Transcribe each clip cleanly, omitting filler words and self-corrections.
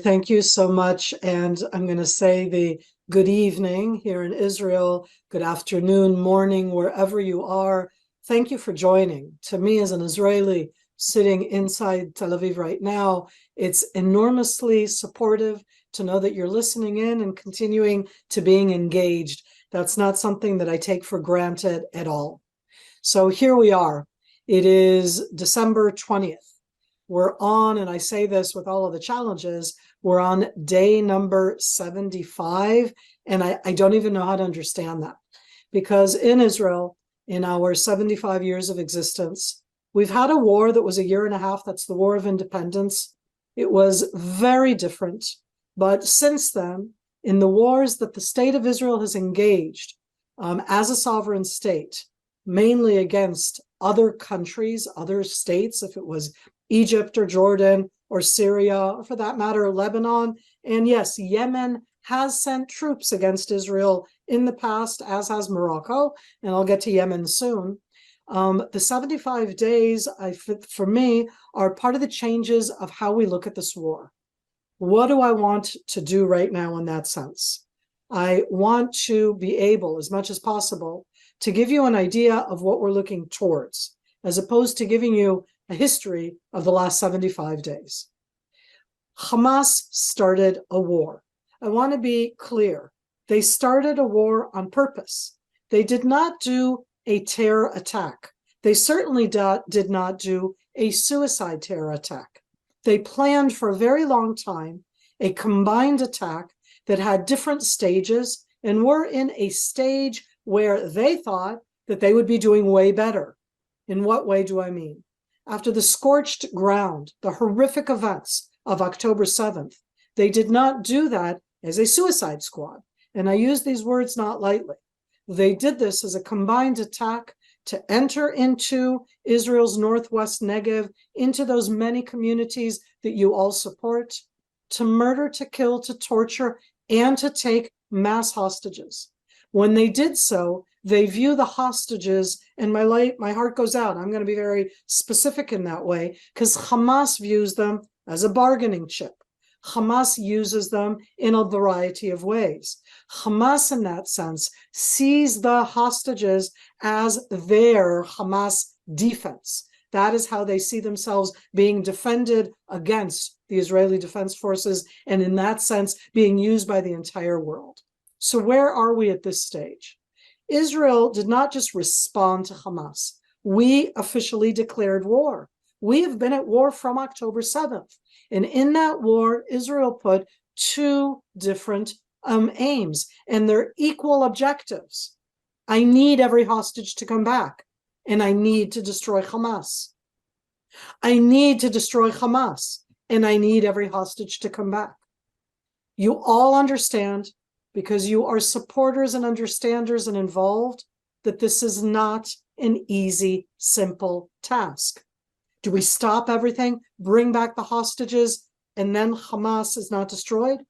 Thank you so much. And I'm going to say the good evening here in Israel, good afternoon, morning, wherever you are. Thank you for joining. To me, as an Israeli sitting inside Tel Aviv right now, it's enormously supportive to know that you're listening in and continuing to being engaged. That's not something that I take for granted at all. So here we are. It is December 20th. We're on, and I say this with all of the challenges, we're on day number 75, and I don't even know how to understand that. Because in Israel, in our 75 years of existence, we've had a war that was a year and a half. That's the War of Independence. It was very different. But since then, in the wars that the state of Israel has engaged as a sovereign state, mainly against other countries, other states, if it was Egypt or Jordan or Syria, or for that matter, Lebanon. And yes, Yemen has sent troops against Israel in the past, as has Morocco, and I'll get to Yemen soon. The 75 days, for me, are part of the changes of how we look at this war. What do I want to do right now in that sense? I want to be able, as much as possible, to give you an idea of what we're looking towards, as opposed to giving you a history of the last 75 days. Hamas started a war. I want to be clear. They started a war on purpose. They did not do a terror attack. They certainly did not do a suicide terror attack. They planned for a very long time a combined attack that had different stages and were in a stage where they thought that they would be doing way better. In what way do I mean? After the scorched ground, the horrific events of October 7th, they did not do that as a suicide squad. And I use these words not lightly. They did this as a combined attack to enter into Israel's northwest Negev, into those many communities that you all support, to murder, to kill, to torture, and to take mass hostages. When they did so, they view the hostages, and my heart goes out. I'm going to be very specific in that way, because Hamas views them as a bargaining chip. Hamas uses them in a variety of ways. Hamas, in that sense, sees the hostages as their Hamas defense. That is how they see themselves being defended against the Israeli Defense Forces, and in that sense, being used by the entire world. So where are we at this stage? Israel did not just respond to Hamas. We officially declared war. We have been at war from October 7th. And in that war, Israel put two different aims, and they're equal objectives. I need every hostage to come back, and I need to destroy Hamas. I need to destroy Hamas, and I need every hostage to come back. You all understand, because you are supporters and understanders and involved, that this is not an easy, simple task. Do we stop everything, bring back the hostages, and then Hamas is not destroyed?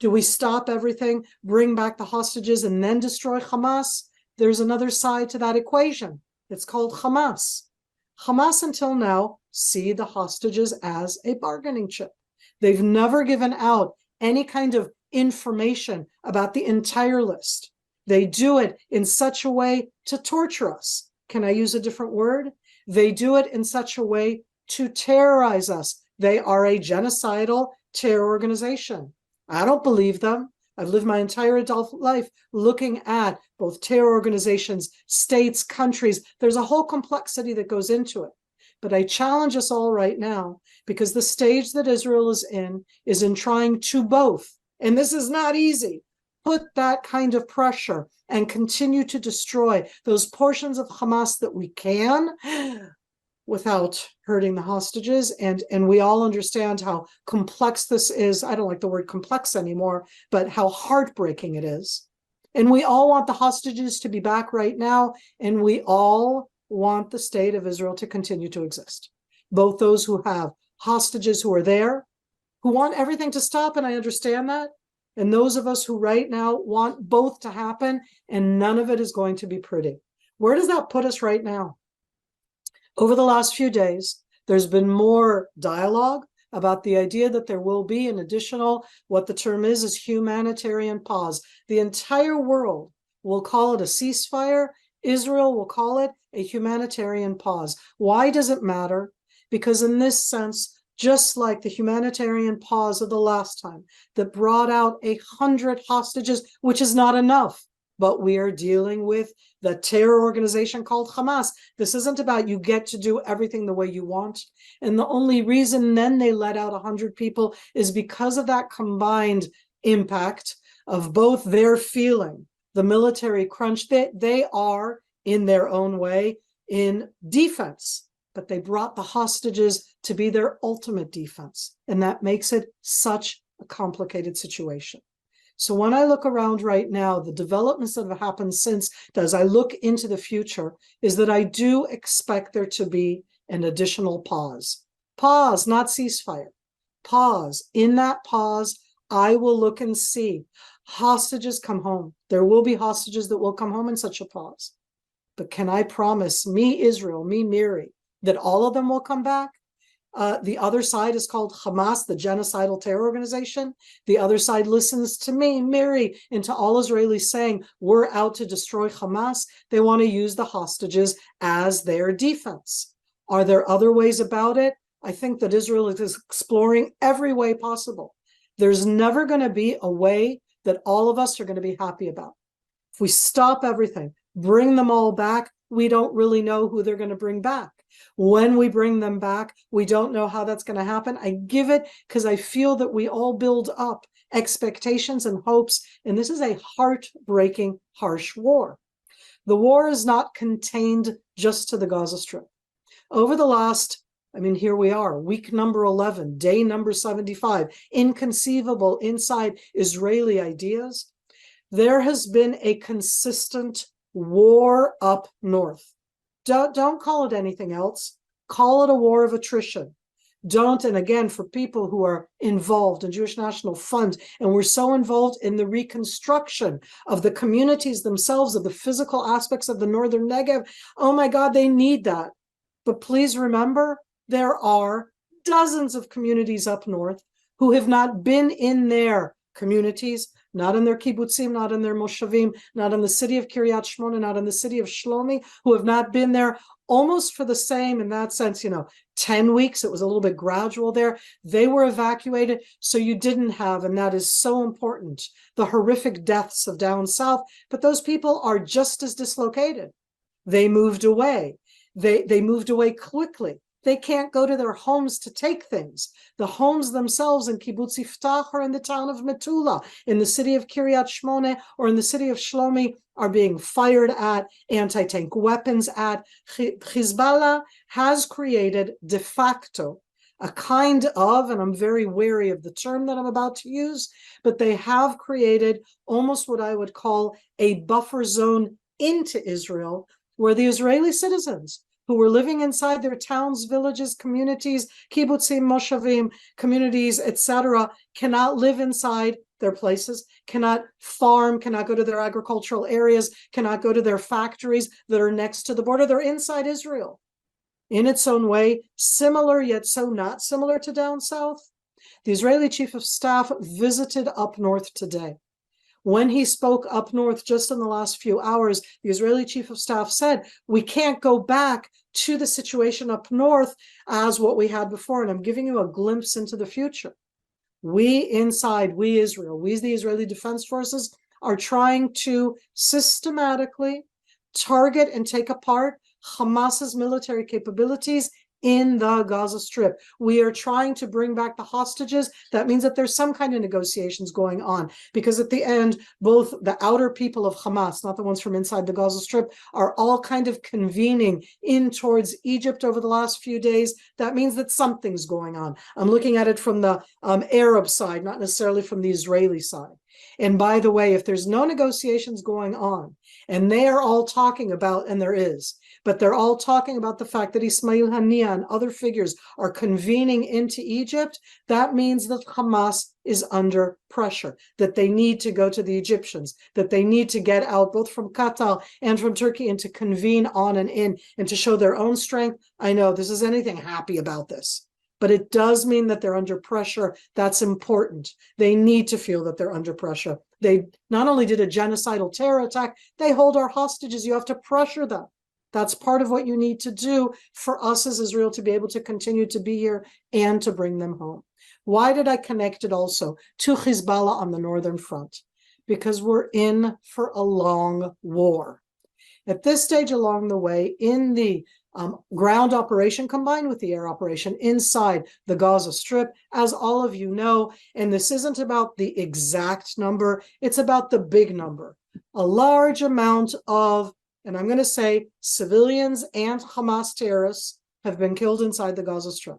Do we stop everything, bring back the hostages, and then destroy Hamas? There's another side to that equation. It's called Hamas. Hamas, until now, see the hostages as a bargaining chip. They've never given out any kind of information about the entire list. They do it in such a way to torture us. Can I use a different word? They do it in such a way to terrorize us. They are a genocidal terror organization. I don't believe them. I've lived my entire adult life looking at both terror organizations, states, countries. There's a whole complexity that goes into it. But I challenge us all right now, because the stage that Israel is in trying to both, and this is not easy, put that kind of pressure and continue to destroy those portions of Hamas that we can without hurting the hostages. And we all understand how complex this is. I don't like the word complex anymore, but how heartbreaking it is. And we all want the hostages to be back right now, and we all want the state of Israel to continue to exist. Both those who have hostages who are there, who want everything to stop, and I understand that, and those of us who right now want both to happen, and none of it is going to be pretty. Where does that put us right now? Over the last few days, there's been more dialogue, about the idea that there will be an additional, what the term is humanitarian pause. The entire world will call it a ceasefire. Israel will call it a humanitarian pause. Why does it matter? Because in this sense, just like the humanitarian pause of the last time that brought out 100 hostages, which is not enough, but we are dealing with the terror organization called Hamas. This isn't about you get to do everything the way you want. And the only reason then they let out 100 people is because of that combined impact of both their feeling, the military crunch. They are, in their own way, in defense, but they brought the hostages to be their ultimate defense. And that makes it such a complicated situation. So when I look around right now, the developments that have happened since, as I look into the future, is that I do expect there to be an additional pause. Pause, not ceasefire. Pause. In that pause, I will look and see hostages come home. There will be hostages that will come home in such a pause. But can I promise me, Israel, me, Miri, that all of them will come back? The other side is called Hamas, the genocidal terror organization. The other side listens to me, Miri, and to all Israelis saying, we're out to destroy Hamas. They want to use the hostages as their defense. Are there other ways about it? I think that Israel is exploring every way possible. There's never going to be a way that all of us are going to be happy about. If we stop everything, bring them all back, we don't really know who they're going to bring back. When we bring them back, we don't know how that's going to happen. I give it because I feel that we all build up expectations and hopes, and this is a heartbreaking, harsh war. The war is not contained just to the Gaza Strip. Over the last, here we are, week number 11, day number 75, inconceivable inside Israeli ideas. There has been a consistent war up north. Don't call it anything else. Call it a war of attrition. Don't, and again, for people who are involved in Jewish National Fund, and we're so involved in the reconstruction of the communities themselves, of the physical aspects of the Northern Negev, oh my God, they need that. But please remember, there are dozens of communities up north who have not been in their communities, not in their kibbutzim, not in their moshavim, not in the city of Kiryat Shmona, not in the city of Shlomi, who have not been there almost for the same, in that sense, 10 weeks. It was a little bit gradual there. They were evacuated, so you didn't have, and that is so important, the horrific deaths of down south, but those people are just as dislocated. They moved away. They moved away quickly. They can't go to their homes to take things. The homes themselves in Kibbutz Yiftach or in the town of Metula, in the city of Kiryat Shmona or in the city of Shlomi are being fired at, anti-tank weapons at. Hezbollah has created de facto a kind of, and I'm very wary of the term that I'm about to use, but they have created almost what I would call a buffer zone into Israel, where the Israeli citizens who were living inside their towns, villages, communities, kibbutzim, moshavim, communities, etc., cannot live inside their places, cannot farm, cannot go to their agricultural areas, cannot go to their factories that are next to the border. They're inside Israel. In its own way, similar yet so not similar to down south. The Israeli chief of staff visited up north today. When he spoke up north just in the last few hours, the Israeli chief of staff said, we can't go back to the situation up north as what we had before. And I'm giving you a glimpse into the future. We Israel, we the Israeli Defense Forces are trying to systematically target and take apart Hamas's military capabilities in the Gaza Strip. We are trying to bring back the hostages. That means that there's some kind of negotiations going on, because at the end, both the outer people of Hamas, not the ones from inside the Gaza Strip, are all kind of convening in towards Egypt over the last few days. That means that something's going on. I'm looking at it from the Arab side, not necessarily from the Israeli side. And by the way, if there's no negotiations going on, and they are all talking about, and there is, but they're all talking about the fact that Ismail Haniyeh and other figures are convening into Egypt, that means that Hamas is under pressure, that they need to go to the Egyptians, that they need to get out both from Qatar and from Turkey and to convene on and in and to show their own strength. I know this is anything happy about this. but it does mean that they're under pressure. That's important. They need to feel that they're under pressure. They not only did a genocidal terror attack, they hold our hostages. You have to pressure them. That's part of what you need to do for us as Israel to be able to continue to be here and to bring them home. Why did I connect it also to Hezbollah on the northern front? Because we're in for a long war. At this stage along the way, in the ground operation combined with the air operation inside the Gaza Strip, as all of you know, and this isn't about the exact number, it's about the big number. A large amount of, and I'm going to say, civilians and Hamas terrorists have been killed inside the Gaza Strip.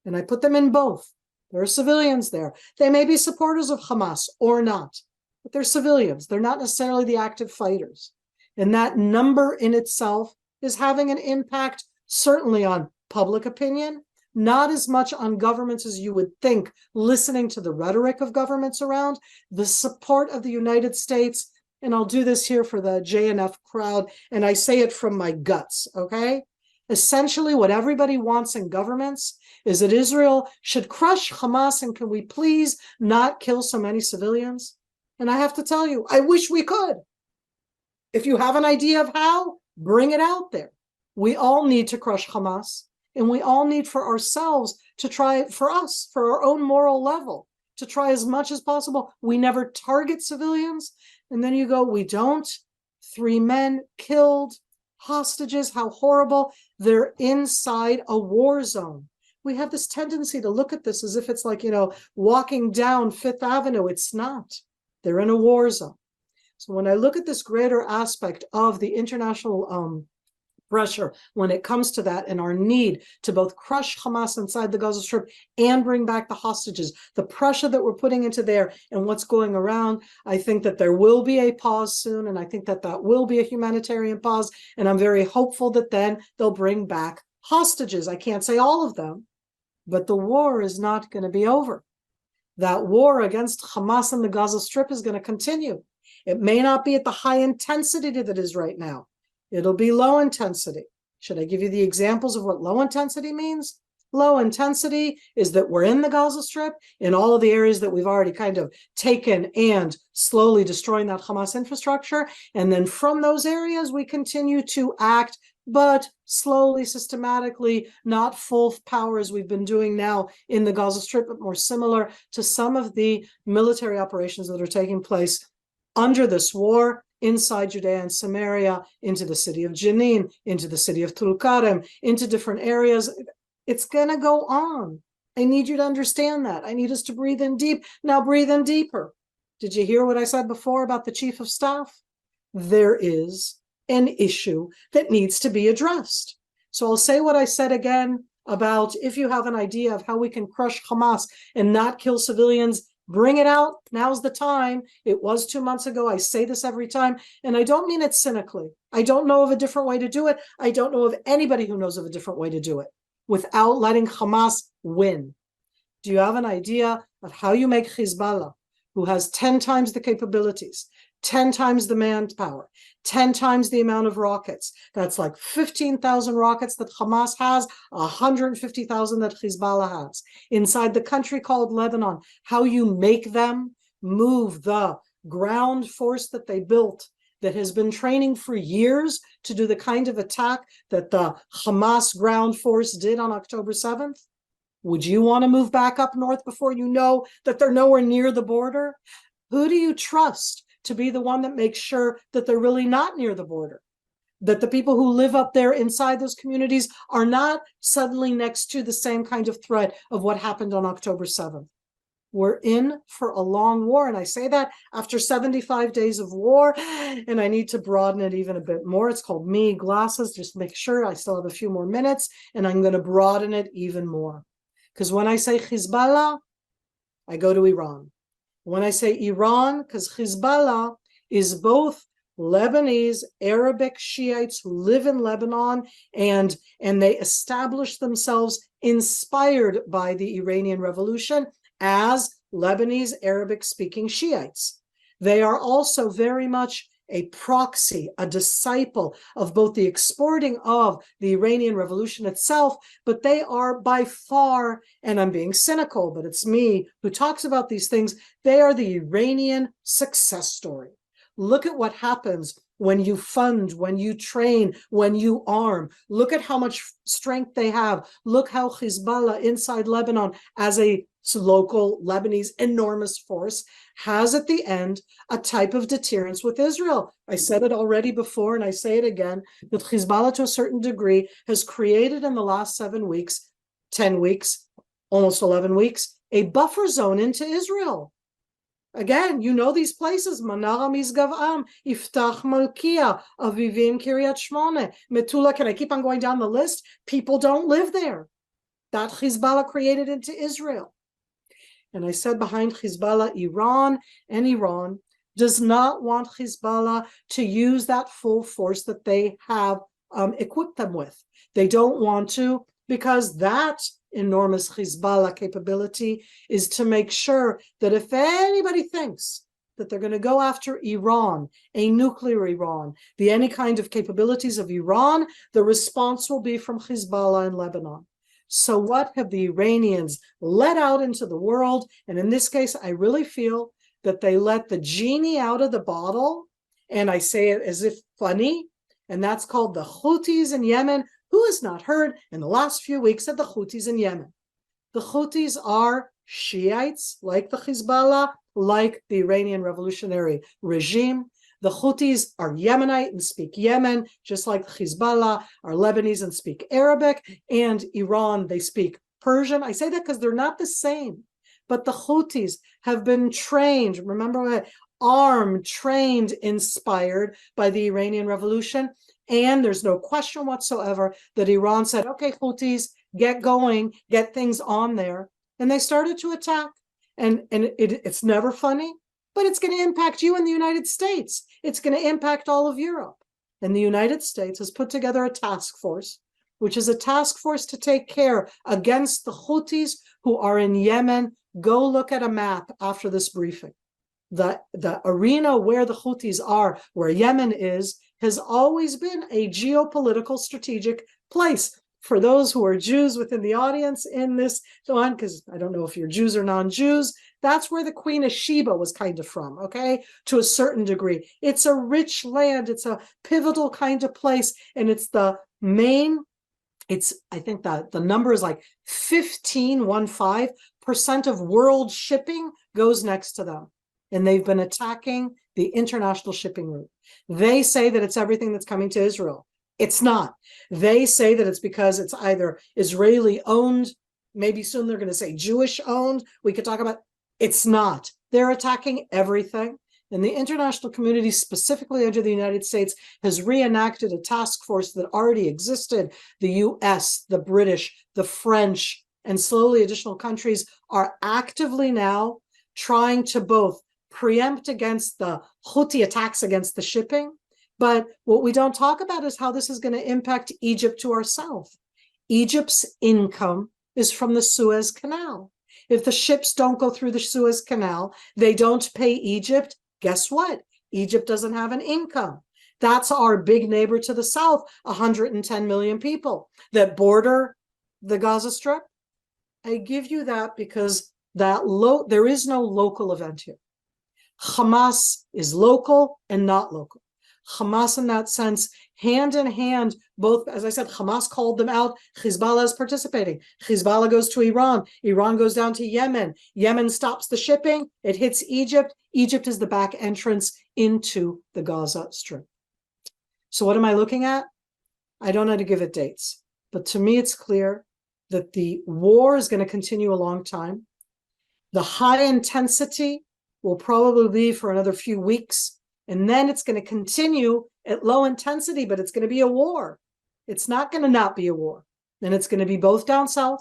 And I put them in both. There are civilians there. They may be supporters of Hamas or not, but they're civilians. They're not necessarily the active fighters. And that number in itself is having an impact, certainly on public opinion, not as much on governments as you would think, listening to the rhetoric of governments around, the support of the United States, and I'll do this here for the JNF crowd, and I say it from my guts, okay? Essentially, what everybody wants in governments is that Israel should crush Hamas, and can we please not kill so many civilians? And I have to tell you, I wish we could. If you have an idea of how, bring it out there. We all need to crush Hamas, and we all need for ourselves to try, for us, for our own moral level, to try as much as possible. We never target civilians, and then you go, we don't. 3 men killed, hostages, how horrible. They're inside a war zone. We have this tendency to look at this as if it's like, walking down Fifth Avenue. It's not. They're in a war zone. So when I look at this greater aspect of the international pressure, when it comes to that and our need to both crush Hamas inside the Gaza Strip and bring back the hostages, the pressure that we're putting into there and what's going around, I think that there will be a pause soon, and I think that that will be a humanitarian pause, and I'm very hopeful that then they'll bring back hostages. I can't say all of them, but the war is not going to be over. That war against Hamas and the Gaza Strip is going to continue. It may not be at the high intensity that it is right now. It'll be low intensity. Should I give you the examples of what low intensity means? Low intensity is that we're in the Gaza Strip, in all of the areas that we've already kind of taken and slowly destroying that Hamas infrastructure. And then from those areas, we continue to act, but slowly, systematically, not full power as we've been doing now in the Gaza Strip, but more similar to some of the military operations that are taking place under this war inside Judea and Samaria, into the city of Jenin, into the city of Tulkarem, into different areas. It's going to go on. I need you to understand that. I need us to breathe in deep. Now breathe in deeper. Did you hear what I said before about the chief of staff? There is an issue that needs to be addressed. So I'll say what I said again about if you have an idea of how we can crush Hamas and not kill civilians, bring it out. Now's the time. It was 2 months ago. I say this every time, and I don't mean it cynically. I don't know of a different way to do it. I don't know of anybody who knows of a different way to do it without letting Hamas win. Do you have an idea of how you make Hezbollah, who has 10 times the capabilities, 10 times the manpower, 10 times the amount of rockets? That's like 15,000 rockets that Hamas has, 150,000 that Hezbollah has. Inside the country called Lebanon, how you make them move the ground force that they built, that has been training for years to do the kind of attack that the Hamas ground force did on October 7th? Would you want to move back up north before you know that they're nowhere near the border? Who do you trust to be the one that makes sure that they're really not near the border? That the people who live up there inside those communities are not suddenly next to the same kind of threat of what happened on October 7th. We're in for a long war, and I say that after 75 days of war, and I need to broaden it even a bit more. It's called me glasses, just make sure I still have a few more minutes, and I'm going to broaden it even more. Because when I say Hezbollah, I go to Iran. When I say Iran, because Hezbollah is both Lebanese, Arabic Shiites who live in Lebanon, and they established themselves inspired by the Iranian Revolution as Lebanese Arabic-speaking Shiites. They are also very much a proxy, a disciple of both the exporting of the Iranian Revolution itself, but they are by far, and I'm being cynical, but it's me who talks about these things, they are the Iranian success story. Look at what happens when you fund, when you train, when you arm. Look at how much strength they have. Look how Hezbollah inside Lebanon, as a local Lebanese enormous force, has at the end a type of deterrence with Israel. I said it already before, and I say it again, that Hezbollah to a certain degree has created in the last 7 weeks, 10 weeks, almost 11 weeks, a buffer zone into Israel. Again, you know these places: Manara Mizgav'am, Iftach Malkia, Avivim Kiryat Shmone, Metula. Can I keep on going down the list? People don't live there. That Hezbollah created into Israel. And I said behind Hezbollah, Iran, and Iran does not want Hezbollah to use that full force that they have equipped them with. They don't want to, because that enormous Hezbollah capability is to make sure that if anybody thinks that they're going to go after Iran, a nuclear Iran, any kind of capabilities of Iran, the response will be from Hezbollah in Lebanon. So what have the Iranians let out into the world? And in this case, I really feel that they let the genie out of the bottle, and I say it as if funny, and that's called the Houthis in Yemen. Who has not heard in the last few weeks of the Houthis in Yemen? The Houthis are Shiites, like the Hezbollah, like the Iranian revolutionary regime. The Houthis are Yemenite and speak Yemen, just like the Hezbollah are Lebanese and speak Arabic, and Iran, they speak Persian. I say that because they're not the same. But the Houthis have been trained, remember, armed, trained, inspired by the Iranian Revolution. And there's no question whatsoever that Iran said, okay, Houthis, get going, get things on there. And they started to attack. And it's never funny, but it's going to impact you in the United States. It's going to impact all of Europe. And the United States has put together a task force, which is a task force to take care against the Houthis who are in Yemen. Go look at a map after this briefing. The arena where the Houthis are, where Yemen is, has always been a geopolitical strategic place. For those who are Jews within the audience in this one, because I don't know if you're Jews or non-Jews, that's where the Queen of Sheba was kind of from, okay, to a certain degree. It's a rich land. It's a pivotal kind of place, and it's the main, I think that the number is like 15% of world shipping goes next to them. And they've been attacking the international shipping route. They say that it's everything that's coming to Israel. It's not. They say that it's because it's either Israeli owned, maybe soon they're going to say Jewish owned. We could talk about, it's not. They're attacking everything. And the international community, specifically under the United States, has reenacted a task force that already existed. The US, the British, the French, and slowly additional countries are actively now trying to both preempt against the Houthi attacks against the shipping. But what we don't talk about is how this is going to impact Egypt to our south. Egypt's income is from the Suez Canal. If the ships don't go through the Suez Canal, they don't pay Egypt. Guess what? Egypt doesn't have an income. That's our big neighbor to the south, 110 million people that border the Gaza Strip. I give you that because there is no local event here. Hamas is local and not local. Hamas, in that sense, hand in hand, both, as I said, Hamas called them out. Hezbollah is participating. Hezbollah goes to Iran. Iran goes down to Yemen. Yemen stops the shipping. It hits Egypt. Egypt is the back entrance into the Gaza Strip. So what am I looking at? I don't know how to give it dates, but to me, it's clear that the war is going to continue a long time. The high intensity will probably be for another few weeks, and then it's going to continue at low intensity, but it's going to be a war. It's not going to not be a war. And it's going to be both down south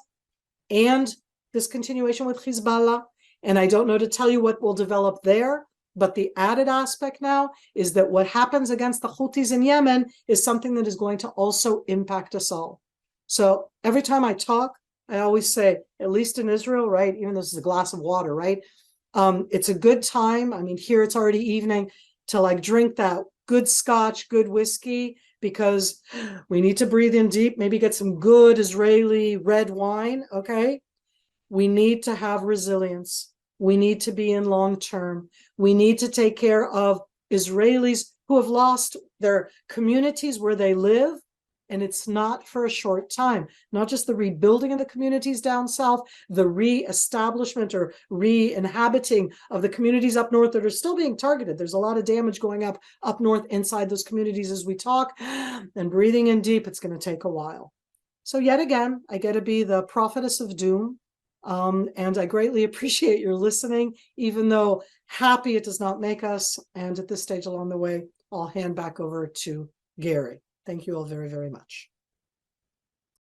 and this continuation with Hezbollah. And I don't know to tell you what will develop there, but the added aspect now is that what happens against the Houthis in Yemen is something that is going to also impact us all. So every time I talk, I always say, at least in Israel, right, even though this is a glass of water, right, it's a good time. I mean, here it's already evening, to like drink that good scotch, good whiskey, because we need to breathe in deep, maybe get some good Israeli red wine, okay? We need to have resilience. We need to be in long term. We need to take care of Israelis who have lost their communities where they live. And it's not for a short time, not just the rebuilding of the communities down south, the re-establishment or re-inhabiting of the communities up north that are still being targeted. There's a lot of damage going up north inside those communities as we talk. And breathing in deep, it's going to take a while. So yet again, I get to be the prophetess of doom. And I greatly appreciate your listening, even though happy it does not make us. And at this stage along the way, I'll hand back over to Gary. Thank you all very, very much.